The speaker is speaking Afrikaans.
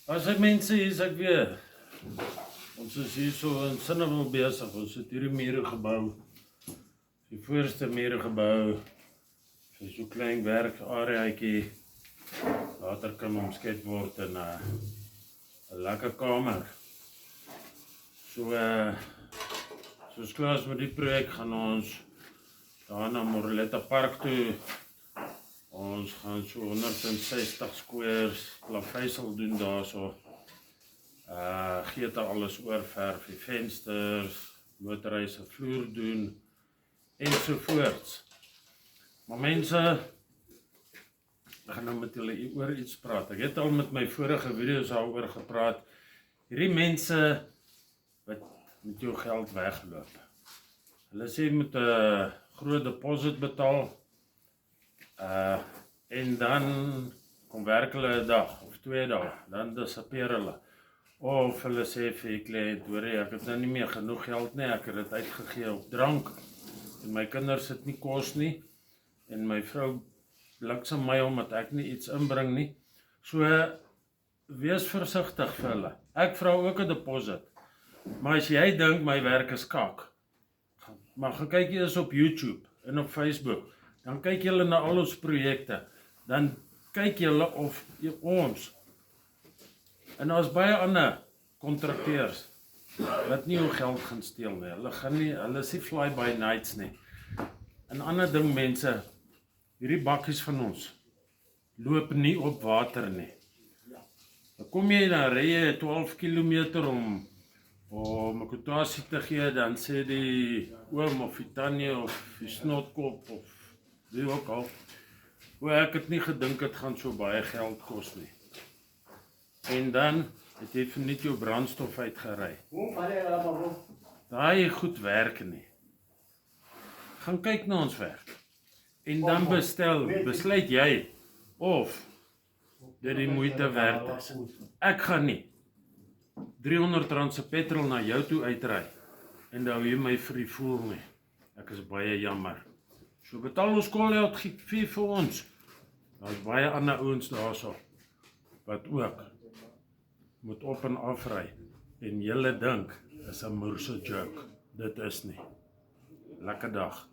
As hy mense is ek weer. Ons is hier so in Sinnewil besig. Ons het hierdie mure gebou. Die voorste mure gebou. So klein werk areaatjie. Later kan omskep word in 'n lekker kamer. Soos klaar is met die projek gaan ons daar na Moreletta Park toe. Ons gaan so 160 squares plaveisel doen daarso. Geet alles oorverf, die vensters, motorhuise vloer doen ensovoorts. Maar mense, ek gaan nou met julle oor iets praat. Ek het al met my vorige video's daaroor gepraat. Hierdie mense wat met jou geld wegloop. Hulle sê jy moet 'n groot deposit betaal. En dan kom werk hulle 'n dag of 2 dae, dan disappear hulle. Of hulle sê vir die kliënt, hoor jy, ek het nou nie meer genoeg geld nie, ek het dit uitgegee op drank. En my kinders het nie kos nie. En my vrou bliksem my omdat ek nie iets inbring nie. So, wees versigtig vir hulle. Ek vra ook 'n deposit. Maar as jy dink my werk is kak, maar gaan kyk jy eens op YouTube en op Facebook. Dan kyk julle na al ons projekte. Dan kyk julle of ons. En daar's baie ander kontrakteurs wat nie jou geld gaan steel nie. Hulle is nie fly by nights nie. En ander ding mense, hierdie bakkies van ons loop nie op water nie. Dan kom jy dan ry jy 12 km om 'n kwotasie te gee, dan sê die oom of die tannie of die snotkop of wie ook al, ek het nie gedink het gaan so baie geld kos nie. En dan het jy vir net jou brandstof uitgery. Daai goed werk nie. Gaan kyk na ons werk. En dan besluit jy of dit die moeite werd is. Ek gaan nie R300 se petrol na jou toe uitry en dan hou jy my vir die voel nie. Ek is baie jammer. So betaal ons koolgeld fee vir ons. Daar's baie ander ouens daarso wat ook moet op en afry en julle dink is 'n moerse joke. Dit is nie. Lekker dag.